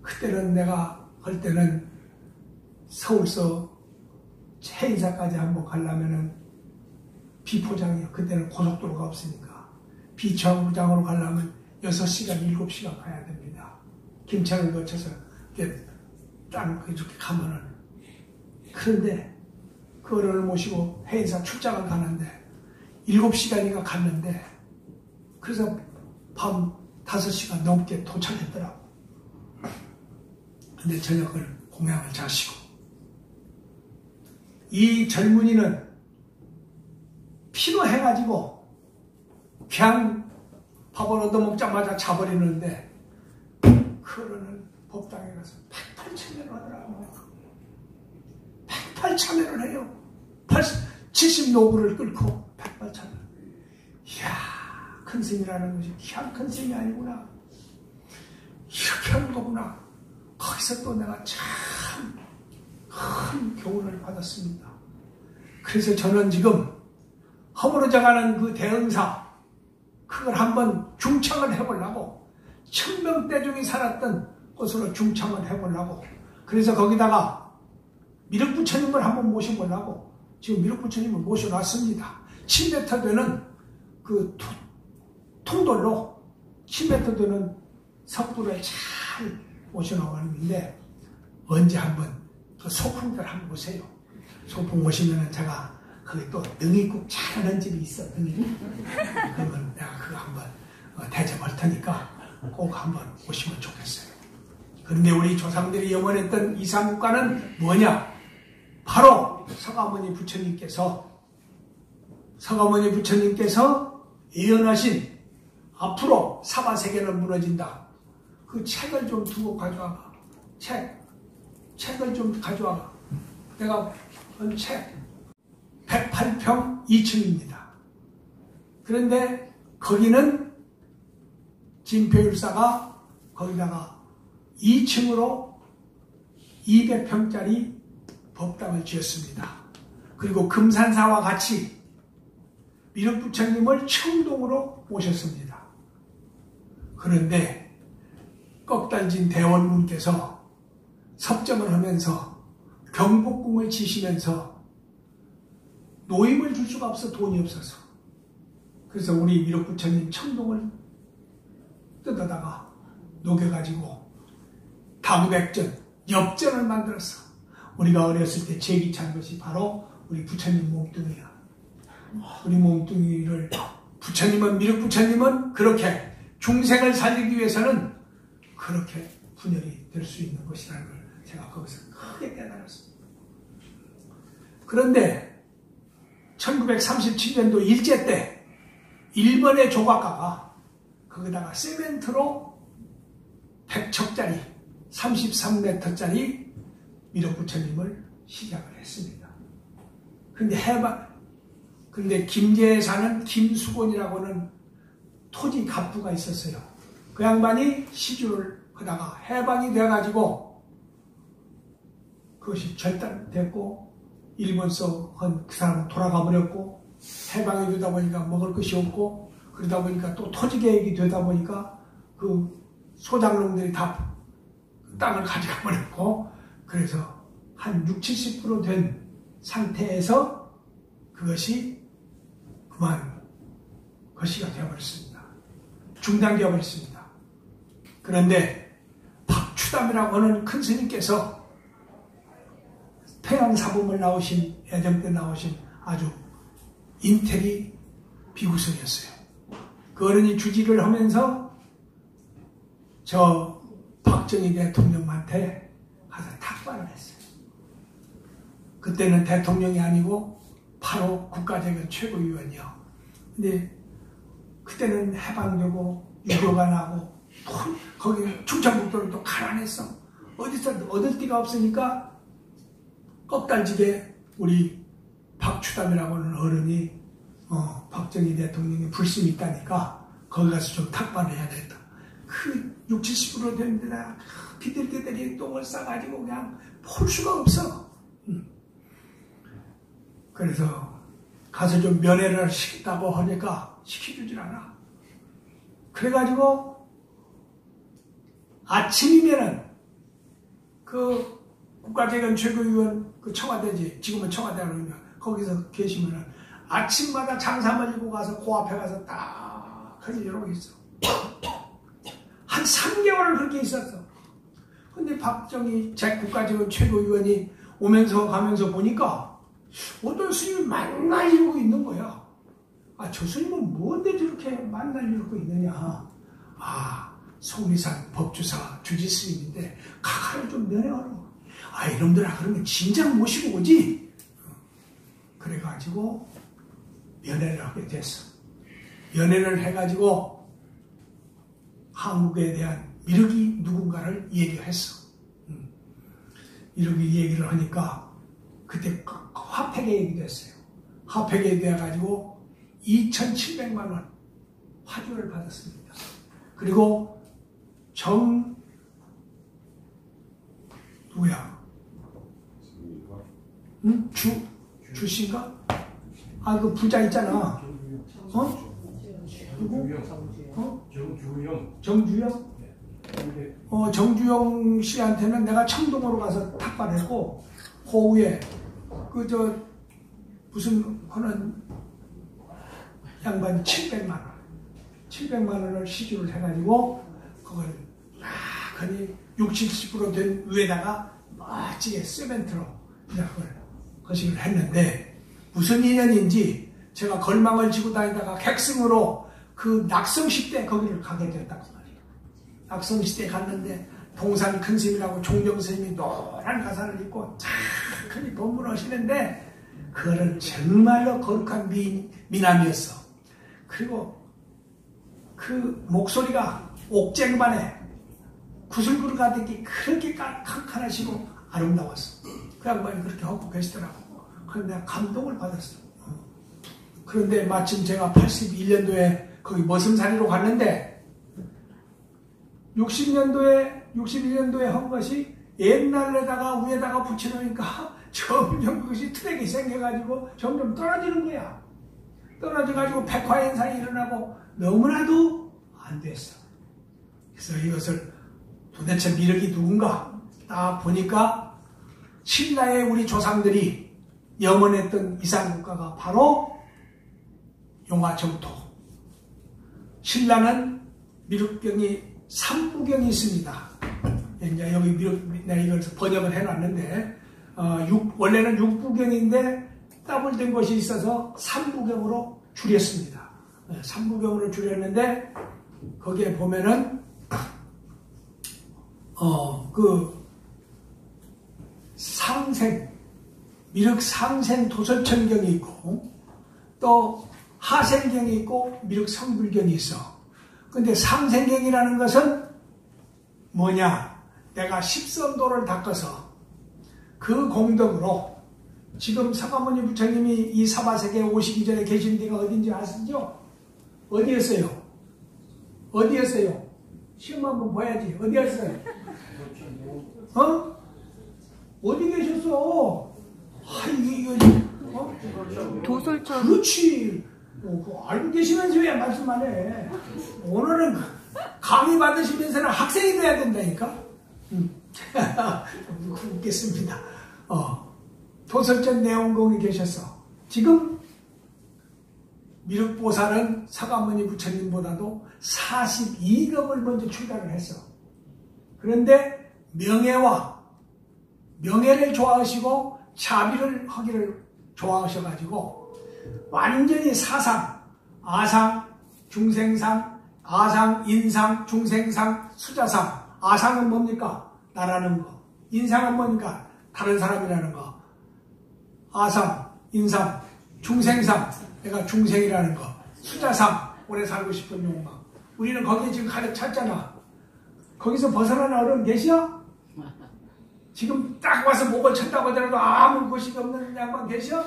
그때는 내가 할 때는 서울서 해인사까지 한번 가려면은 비포장이요. 그때는 고속도로가 없으니까 비청부장으로 가려면 6시간, 7시간 가야 됩니다. 김천을 거쳐서 이렇게 가면은. 그런데 그 어른을 모시고 해인사 출장을 가는데 7시간인가 갔는데 그래서 밤 5시간 넘게 도착했더라고. 근데 저녁을 공양을 자시고 이 젊은이는 피로해가지고 그냥 밥을 얻어먹자마자 자버리는데 그 어른은 법당에 가서 108참여를 하더라고요. 108참여를 해요. 70노구를 끌고 108참여. 이야, 큰 스님이라는 것이 그냥 큰 스님이 아니구나. 이렇게 하는 거구나. 거기서 또 내가 참 큰 교훈을 받았습니다. 그래서 저는 지금 허물어져가는 그 대응사 그걸 한번 중창을 해보려고 천명대중이 살았던 곳으로 중창을 해보려고 그래서 거기다가 미륵부처님을 한번 모셔보려고 지금 미륵부처님을 모셔놨습니다. 10m 되는 그 통돌로 10m 되는 석불을 잘 모셔놓았는데 언제 한번 그 소풍들 한번 보세요. 소풍 오시면은 제가 거기 또 능이국 잘하는 집이 있어. 그러면 내가 그거 한번 대접할 테니까 꼭 한번 오시면 좋겠어요. 그런데 우리 조상들이 염원했던 이상국가는 뭐냐? 바로 서가모니 부처님께서 예언하신 앞으로 사바세계는 무너진다. 그 책을 좀 두고 가져와봐. 책을 좀 가져와봐. 내가 본 책 108평 2층입니다. 그런데 거기는 진표율사가 거기다가 2층으로 200평짜리 법당을 지었습니다. 그리고 금산사와 같이 미륵부처님을 청동으로 모셨습니다. 그런데 꺽달진 대원군께서 섭정을 하면서 경복궁을 지시면서 노임을 줄 수가 없어. 돈이 없어서. 그래서 우리 미륵부처님 청동을 뜯어다가 녹여가지고 당백전, 엽전을 만들었어. 우리가 어렸을 때 제기찬 것이 바로 우리 부처님 몸뚱이야. 우리 몸뚱이를 미륵부처님은 그렇게 중생을 살리기 위해서는 그렇게 분열이 될 수 있는 것이라는 걸 제가 거기서 크게 깨달았습니다. 그런데 1937년도 일제 때 일본의 조각가가 거기다가 세멘트로 100척짜리 33m짜리 미륵부처님을 시작을 했습니다. 근데 김제에 사는 김수곤이라고는 토지 갑부가 있었어요. 그 양반이 시주를 하다가 해방이 돼가지고 그것이 절단됐고 일본서 그 사람은 돌아가 버렸고 해방이 되다 보니까 먹을 것이 없고 그러다 보니까 또 토지 계획이 되다 보니까 그 소장농들이 다 땅을 가져가 버렸고 그래서 한 60, 70% 된 상태에서 그것이 그만 거시가 되어버렸습니다. 중단되어 버렸습니다. 그런데 박추담이라고 하는 큰 스님께서 평양사범을 나오신, 예정 때 나오신 아주 인텔이 비구성이었어요. 그 어른이 주지를 하면서 저 박정희 대통령한테 가서 탁발을 했어요. 그때는 대통령이 아니고 바로 국가재건 최고위원이요. 근데 그때는 해방되고 유교가 나고 거기 충청북도를 또 가난했어. 어디서 얻을 데가 없으니까 꺽달지게 우리 박추담이라고 하는 어른이 박정희 대통령이 불심이 있다니까 거기 가서 좀 탁발을 해야 되겠다. 그 60, 70으로 된 데다 비들비들이 똥을 싸가지고 그냥 볼 수가 없어. 그래서 가서 좀 면회를 시켰다고 하니까 시켜주질 않아. 그래가지고 아침이면은 그 국가재건 최고위원 그 청와대지, 지금은 청와대라고 그러면 거기서 계시면은 아침마다 장사 말리고 가서 그 앞에 가서 딱 하지 이러고 있어. 한 3개월을 그렇게 있었어. 근데 박정희 국가재건 최고위원이 오면서 가면서 보니까 어떤 스님이 만날 이러고 있는 거야. 아, 저 스님은 뭔데 저렇게 만날 이러고 있느냐. 아, 속리산 법주사 주지스님인데 가가를 좀 면회하러. 아, 이놈들아 그러면 진작 모시고 오지. 그래가지고 면회를 하게 됐어. 면회를 해가지고 한국에 대한 미륵이 누군가를 얘기했어. 이렇게 얘기를 하니까 그때 화폐 계획이 됐어요. 화폐 계획이 돼가지고 2,700만 원 화주를 받았습니다. 그리고 누구야? 응? 주씨인가? 아, 그 부자 있잖아. 누구? 정주영? 정주영 씨한테는 내가 청동으로 가서 탁발했고, 호우에 무슨 하는 양반이 700만 원을 시주를 해가지고 그걸 거의 60, 70% 된 위에다가 멋지게 세멘트로 그걸 거식을 했는데 무슨 인연인지 제가 걸망을 지고 다니다가 객승으로 그 낙성시대 거기를 가게 됐다고 말이에요. 낙성시대에 갔는데 동산 큰스님이라고 종정스님이 노란 가사를 입고 착하니 법문하시는데 그거는 정말로 거룩한 미남이었어. 그리고 그 목소리가 옥쟁반에 구슬그릇 가득히 그렇게 칸칸하시고 아름다웠어. 그 양반이 그렇게 하고 계시더라고. 그래서 내가 감동을 받았어. 그런데 마침 제가 81년도에 거기 머슴살이로 갔는데 61년도에 한 것이 옛날에다가 위에다가 붙여놓으니까 점점 그것이 트랙이 생겨가지고 점점 떨어지는 거야. 떨어져가지고 백화현상이 일어나고 너무나도 안 됐어. 그래서 이것을 도대체 미륵이 누군가 딱 보니까 신라의 우리 조상들이 염원했던 이산국가가 바로 용화정토. 신라는 미륵경이 3부경이 있습니다. 이제 여기 내가 이걸 번역을 해놨는데 원래는 6부경인데 더블된 것이 있어서 3부경으로 줄였습니다. 3부경으로 줄였는데 거기에 보면은 미륵 상생 도설천경이 있고 또 하생경이 있고 미륵 성불경이 있어. 근데 상생경이라는 것은 뭐냐? 내가 십선도를 닦아서 그 공덕으로 지금 사과모니 부처님이 이 사바세계에 오시기 전에 계신 데가 어딘지 아시죠? 어디였어요? 시험 한번 봐야지. 어디였어요? 어디 계셨어? 도솔천. 그렇지. 알고 계시면서 왜 말씀 안 해? 오늘은 강의 받으시면서는 학생이 돼야 된다니까? 웃겠습니다. 도설전 내원공이 계셔서 지금 미륵보살은 사과모니 부처님보다도 42급을 먼저 출가를 했어. 그런데 명예를 좋아하시고 자비를 하기를 좋아하셔가지고 완전히 사상, 아상, 중생상, 아상, 인상, 중생상, 수자상. 아상은 뭡니까? 나라는 거. 인상은 뭡니까? 다른 사람이라는 거. 아상, 인상, 중생상, 내가 중생이라는 거. 수자상, 오래 살고 싶은 욕망. 우리는 거기에 지금 가득 찼잖아. 거기서 벗어나는 어른 계셔? 지금 딱 와서 목을 쳤다고 하더라도 아무 것이 없는 양반 계셔?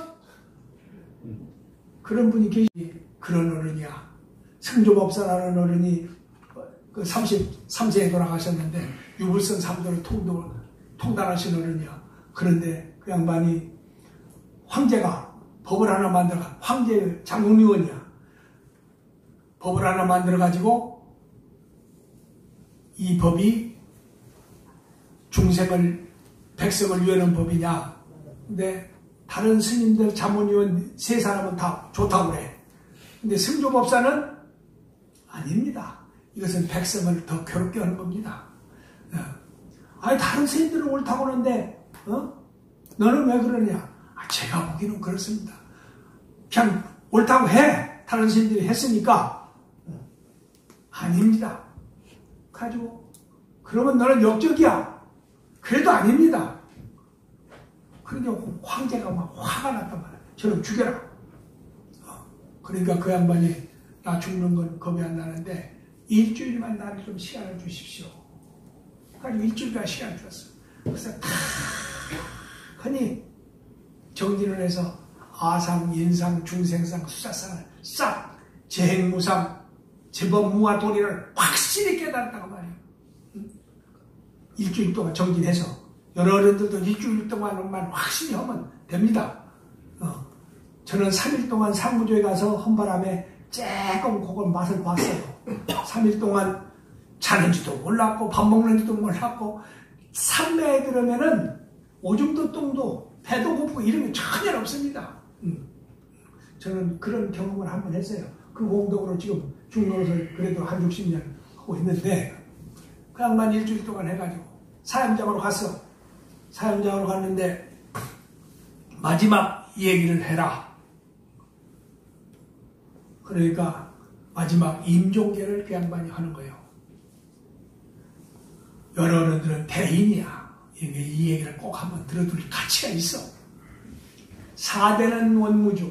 그런 분이 계시니 그런 어른이야. 승조법사라는 어른이 그 33세에 돌아가셨는데 유불선 3도를 통달하신 어른이야. 그런데 그 양반이 황제가 법을 하나 만들어가 황제 장훈의원이야. 법을 하나 만들어가지고 이 법이 중생을 백성을 위하는 법이냐. 근데 다른 스님들 자문위원 세 사람은 다 좋다고 그래. 근데 승조법사는 아닙니다. 이것은 백성을 더 괴롭게 하는 겁니다. 아니 다른 스님들은 옳다고 하는데 너는 왜 그러냐. 제가 보기는 그렇습니다. 그냥 옳다고 해. 다른 스님들이 했으니까. 아닙니다. 가지고 그러면 너는 역적이야. 그래도 아닙니다. 그러니까 황제가 막 화가 났단 말이야. 저를 죽여라. 그러니까 그 양반이 나 죽는 건 겁이 안 나는데 일주일만 나를 좀 시간을 주십시오. 그래서 일주일간 시간을 줬어. 그래서 다 하니 정진을 해서 아상, 인상, 중생상, 수사상을 싹 재행무상, 제법무화 도리를 확실히 깨달았다고 말이에요. 일주일 동안 정진해서 여러 어른들도 일주일 동안만 확실히 하면 됩니다. 저는 3일 동안 상무조에 가서 헌바람에 조금 그걸 맛을 봤어요. 3일 동안 자는지도 몰랐고 밥 먹는지도 몰랐고 삼매에 들으면은 오줌도 똥도 배도 고프고 이런 게 전혀 없습니다. 저는 그런 경험을 한번 했어요. 그 공덕으로 지금 중노릇을 그래도 한 60년 하고 있는데 그 양반 일주일 동안 해가지고 사형장으로 갔어. 사형장으로 갔는데 마지막 얘기를 해라. 그러니까 마지막 임종계를 그 양반이 하는 거예요. 여러 어른들은 대인이야. 이 얘기를 꼭 한번 들어둘 가치가 있어. 4대는 원무주.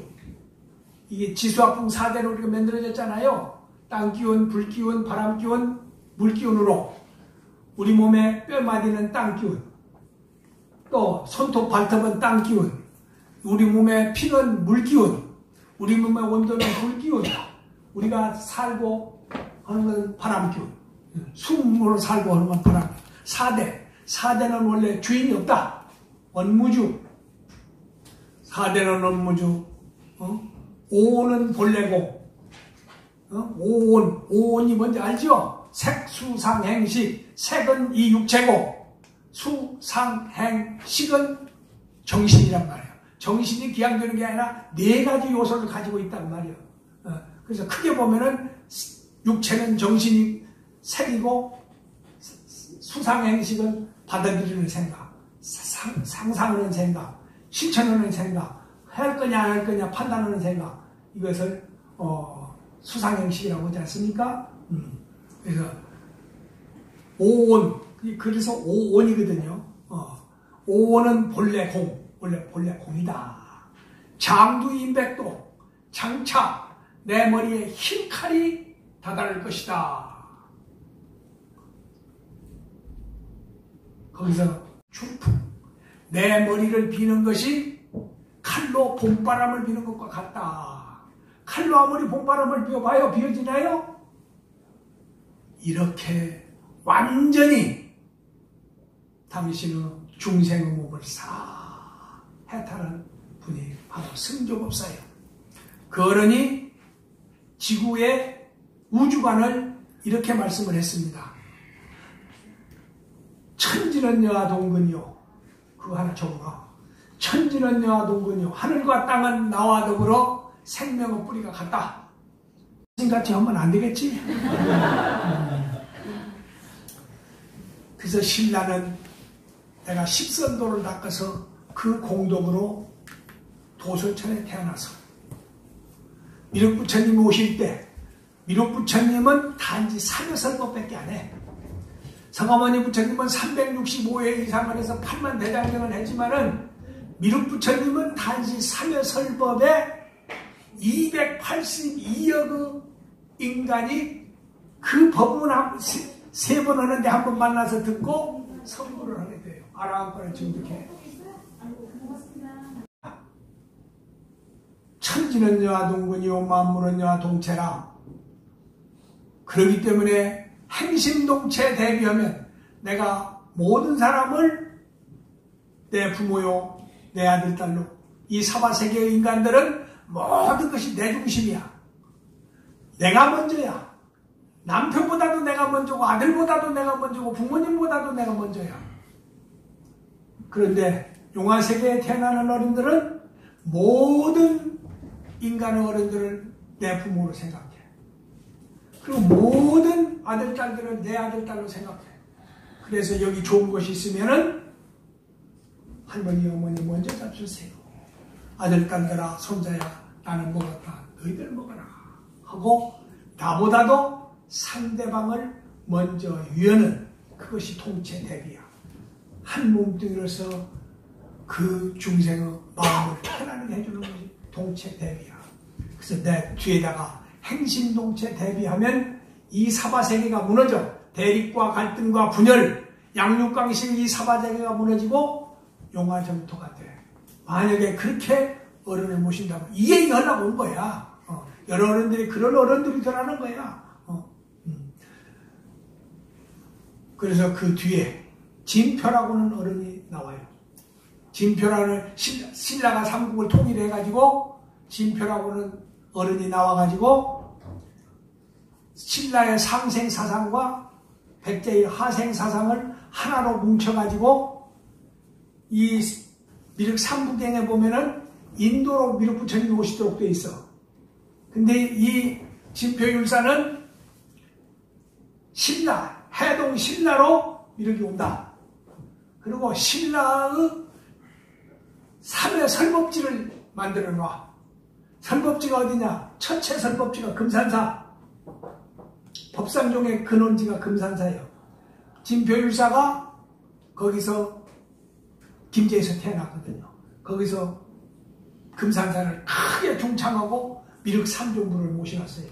이게 지수화풍 4대로 우리가 만들어졌잖아요. 땅기운, 불기운, 바람기운, 물기운으로 우리 몸의 뼈마디는 땅기운, 또 손톱 발톱은 땅기운, 우리 몸의 피는 물기운, 우리 몸의 온도는 불기운, 우리가 살고 하는 건 바람기운, 숨으로 살고 하는 건 바람. 4대는 원래 주인이 없다. 원무주. 4대는 원무주. 5온은 본래고. 5온이 뭔지 알죠? 색수상행식. 색은 이 육체고 수상행식은 정신이란 말이에요. 정신이 기양되는 게 아니라 4가지 요소를 가지고 있단 말이에요. 그래서 크게 보면은 육체는 정신이 색이고 수상행식은 받아들이는 생각, 상상하는 생각, 실천하는 생각, 할 거냐 안 할 거냐 판단하는 생각, 이것을 수상행식이라고 하지 않습니까? 그래서 5온, 그래서 5온이거든요. 5온은 본래 공, 원래 본래 공이다. 장두인백도, 장차 내 머리에 흰 칼이 다다를 것이다. 거기서 중풍, 내 머리를 비는 것이 칼로 봄바람을 비는 것과 같다. 칼로 아무리 봄바람을 비워봐요. 비워지나요? 이렇게 완전히 당신의 중생의 몸을 싹 해탈한 분이 바로 승조법사예요. 그 어른이 지구의 우주관을 이렇게 말씀을 했습니다. 천지는 여하 동근이요. 그거 하나 적어라. 천지는 여하 동근이요. 하늘과 땅은 나와 더불어 생명의 뿌리가 같다. 같이 하면 안 되겠지? 그래서 신라는 내가 십선도를 닦아서 그 공덕으로 도솔천에 태어나서 미륵부처님 오실 때 미륵부처님은 단지 사묘설법밖에 안 해. 성가모니 부처님은 365회 이상을 해서 8만 대장경을 했지만은 미륵부처님은 단지 사묘설법에 282억 인간이 그 법문 세 번 하는데 한 번 만나서 듣고 선고를 하게 돼요. 아라한권을 증득해. 천지는 여와 동근이요 만물은 여와 동체라. 그렇기 때문에 행심동체 대비하면 내가 모든 사람을 내 부모요 내 아들 딸로 이 사바세계의 인간들은 모든 것이 내 중심이야. 내가 먼저야. 남편보다도 내가 먼저고 아들보다도 내가 먼저고 부모님보다도 내가 먼저야. 그런데 용화세계에 태어나는 어른들은 모든 인간의 어른들을 내 부모로 생각해. 그리고 모든 아들 딸들은 내 아들 딸로 생각해. 그래서 여기 좋은 것이 있으면은 할머니 어머니 먼저 잡수세요. 아들 딸들아 손자야 나는 먹었다 너희들 먹어라 하고 나보다도 상대방을 먼저 위하는 그것이 통체 대비야. 한 몸뚱이로서 그 중생의 마음을 편안하게 해주는 것이 통체 대비야. 그래서 내 뒤에다가 행심동체 대비하면 이 사바세계가 무너져. 대립과 갈등과 분열, 양육강식 이 사바세계가 무너지고 용화정토가 돼. 만약에 그렇게 어른을 모신다고 이 얘기 하려고 온 거야. 여러 어른들이 그런 어른들이 되라는 거야. 그래서 그 뒤에 진표라고는 어른이 나와요. 진표라는 신라가 삼국을 통일해가지고 진표라고는 어른이 나와가지고 신라의 상생사상과 백제의 하생사상을 하나로 뭉쳐가지고 이 미륵 삼부경에 보면은 인도로 미륵부처님이 오시도록 돼 있어. 근데 이 진표율사는 신라, 해동 신라로 미륵이 온다. 그리고 신라의 3회 설법지를 만들어 놔. 설법지가 어디냐? 첫째 설법지가 금산사. 법상종의 근원지가 금산사예요. 진표율사가 거기서 김제에서 태어났거든요. 거기서 금산사를 크게 중창하고 미륵 3종부를 모셔놨어요.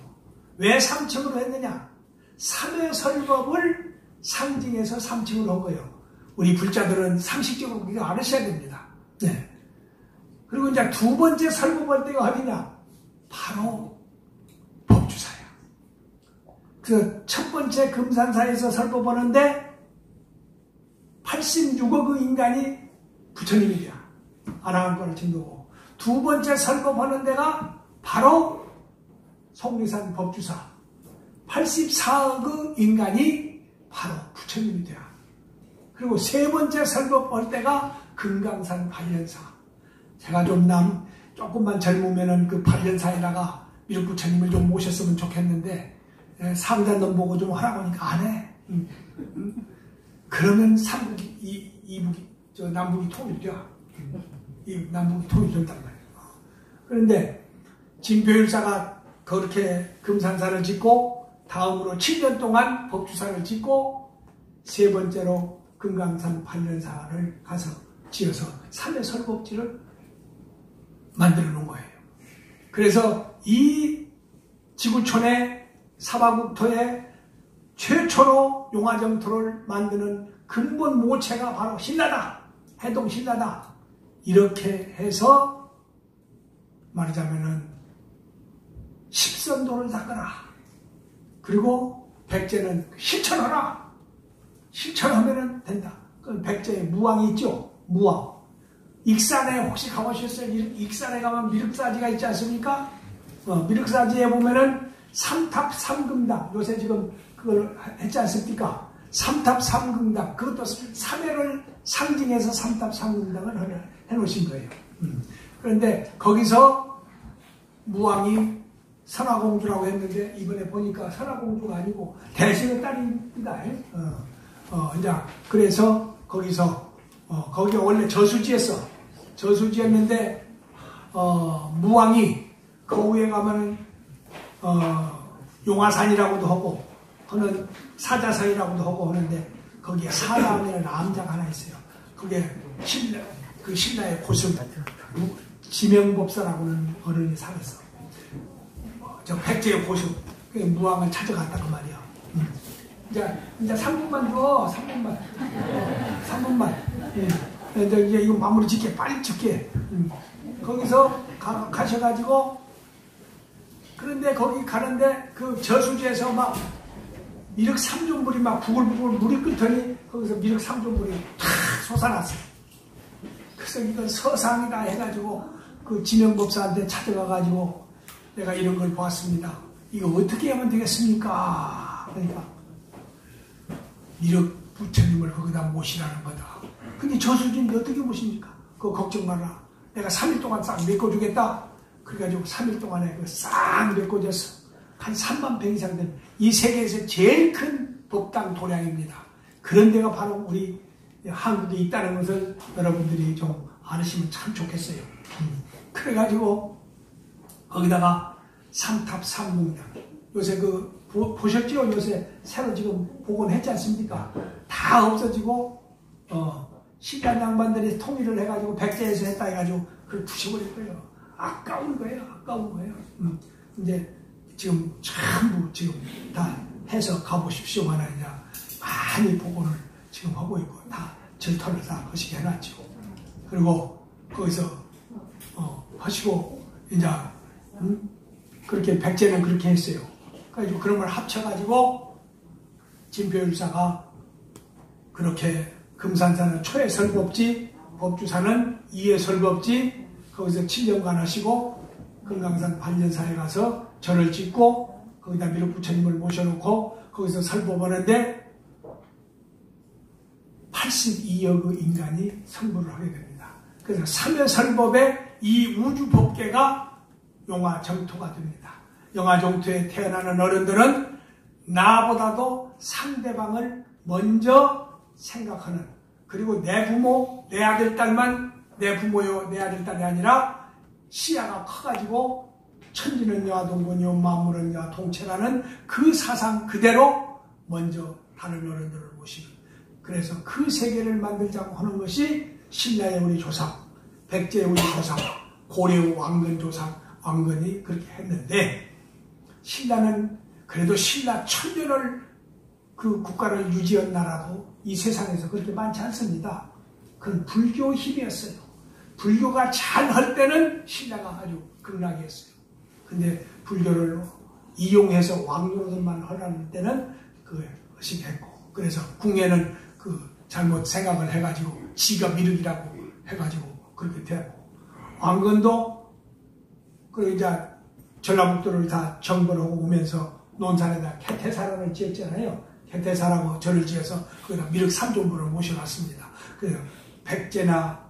왜 3층으로 했느냐? 3회 설법을 상징해서 3층으로 한 거예요. 우리 불자들은 상식적으로 그거 알으셔야 됩니다. 네. 그리고 이제 두 번째 설법할 때가 어디냐? 바로 법주사야. 그 첫 번째 금산사에서 설법하는데 86억의 인간이 부처님이야. 아라한권을 증거고. 두 번째 설법하는 데가 바로 속리산 법주사. 84억의 인간이 바로 부처님이 돼요. 그리고 세 번째 설법할 때가 금강산 발련사. 제가 조금만 젊으면은 그 발련사에다가 미륵부처님을 좀 모셨으면 좋겠는데, 상자놈 보고 좀 하라고 하니까 안 해. 그러면 남북이 통일돼. 남북이 통일된단 말이에요. 그런데 진표율사가 그렇게 금산사를 짓고, 다음으로 7년 동안 법주사를 짓고, 세 번째로 금강산 발련사를 가서 지어서 3회 설법지를 만들어 놓은 거예요. 그래서 이 지구촌의 사바국토에 최초로 용화정토를 만드는 근본 모체가 바로 신라다. 해동 신라다. 이렇게 해서 말하자면은 십선도를 닦아라. 그리고 백제는 실천하라. 실천하면은 된다. 그 백제의 무왕이 있죠. 무왕. 익산에 혹시 가보셨어요? 익산에 가면 미륵사지가 있지 않습니까? 미륵사지에 보면은 삼탑 삼금당. 요새 지금 그걸 했지 않습니까? 삼탑 삼금당. 그것도 3회를 상징해서 삼탑 삼금당을 해놓으신 거예요. 그런데 거기서 무왕이 선화공주라고 했는데 이번에 보니까 선화공주가 아니고 대신의 딸입니다. 이제 그래서 거기서 거기가 원래 저수지였어. 저수지였는데 무왕이 그 위에 가면은 용화산이라고도 하고 하는 사자성이라고도 하고 하는데 거기에 사람이라는 암자가 하나 있어요. 그게 신라의 고승 지명법사라고는 어른이 살았어. 저 백제의 고승 무왕을 찾아갔다 그 말이야. 이제 3분만 줘. 3분만. 이제 이거 마무리 짓게 빨리 짓게. 거기서 가셔가지고 그런데 거기 가는데 그 저수지에서 막 미륵 3존불이 막 부글부글 물이 끓더니 거기서 미륵 3존불이 탁 솟아났어요. 그래서 이건 서상이다 해가지고 그 지명법사한테 찾아가가지고 내가 이런 걸 보았습니다. 이거 어떻게 하면 되겠습니까? 그러니까 미륵 부처님을 거기다 모시라는 거다. 근데 저수지는 어떻게 모십니까? 그거 걱정 마라. 내가 3일 동안 싹 메꿔주겠다. 그래가지고 3일 동안에 그 싹 메꿔줘서 한 3만 평 이상 된 이 세계에서 제일 큰 법당 도량입니다. 그런 데가 바로 우리 한국에 있다는 것을 여러분들이 좀 알으시면 참 좋겠어요. 그래가지고 거기다가 삼탑 삼궁당 요새 보셨죠? 요새 새로 지금 복원했지 않습니까? 다 없어지고 신라 양반들이 통일을 해가지고 백제에서 했다 해가지고 그걸 부셔버릴 거예요. 아까운 거예요. 이제 지금 전부 지금 다 해서 가보십시오만 아니라 많이 복원을 지금 하고 있고 다 절터를 다 거시게 해놨죠. 그리고 거기서 하시고 이제 그렇게 백제는 그렇게 했어요. 그래가지고 그런 걸 합쳐가지고 진표율사가 그렇게 금산사는 초해설법지, 법주사는 이해설법지 거기서 7년간 하시고 금강산 반전사에 가서 절을 짓고 거기다 미륵부처님을 모셔놓고 거기서 설법하는데 82억의 인간이 성불을 하게 됩니다. 그래서 삼여설법의 이 우주법계가 용화정토가 됩니다. 용화정토에 태어나는 어른들은 나보다도 상대방을 먼저 생각하는 그리고 내 부모, 내 아들, 딸만 내 부모요, 내 아들, 딸이 아니라 시야가 커가지고 천지는 여와 동분이요 만물은 여와 동체라는 그 사상 그대로 먼저 다른 어른들을 모시는 그래서 그 세계를 만들자고 하는 것이 신라의 우리 조상, 백제의 우리 조상, 고려의 왕건 조상, 왕건이 그렇게 했는데 신라는 그래도 신라 천년을 그 국가를 유지한 나라도 이 세상에서 그렇게 많지 않습니다. 그건 불교 힘이었어요. 불교가 잘 할 때는 신라가 아주 극락이 했어요. 근데 불교를 이용해서 왕조들만 하려는 때는 그것이 했고 그래서 궁예는 그 잘못 생각을 해가지고 지가 미륵이라고 해가지고 그렇게 되고 왕건도 그 이제 전라북도를 다 정벌하고 오면서 논산에다 개태사라를 지었잖아요. 개태사라고 절을 지어서 거기다 미륵 3존부를 모셔놨습니다. 그래서 백제나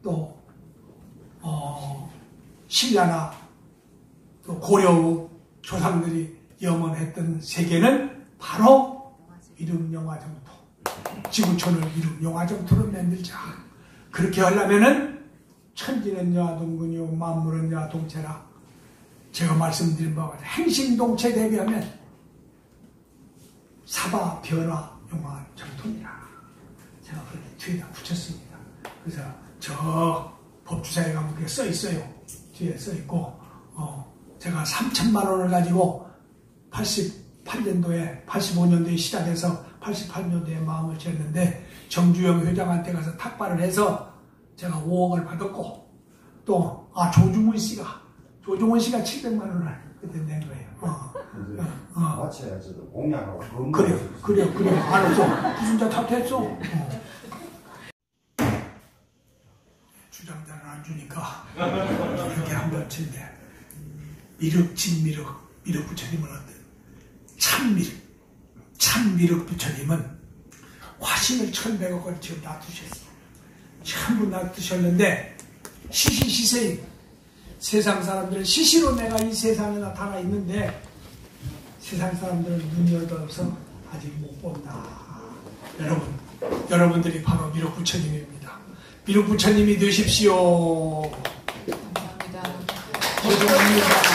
또 신라나 또 고려 조상들이 염원했던 세계는 바로 미륵 용화정토, 지구촌을 미륵 용화정토로 만들자. 그렇게 하려면은 천지는 여와 동분이요 만물은 여와 동체라. 제가 말씀드린 바와 같이 행신동체 대비하면 사바 변화 용화정토니라. 제가 그렇게 뒤에다 붙였습니다. 그래서 저 법주사에 가면 그게 써 있어요. 뒤에 써 있고 제가 3천만 원을 가지고 88년도에 85년도에 시작해서 88년도에 마음을 지었는데 정주영 회장한테 가서 탁발을 해서 제가 5억을 받았고 또 조중훈 씨가 700만 원을 그때 낸 거예요. 맞춰야지 공양하고 그래요. 알았어. 무슨 자 탓했어. 주장자를 안 주니까 이렇게 한번 친데 미륵 진미륵 미륵 부처님은 어떤 참미륵 부처님은 화신을 1100억을 지금 놔두셨어요. 전부 놔두셨는데 시시시세인 세상 사람들은 시시로 내가 이 세상에 나타나 있는데 세상 사람들은 눈이 어두워서 아직 못 본다. 여러분들이 바로 미륵 부처님입니다. 이런 부처님이 되십시오. 감사합니다. 기도합니다.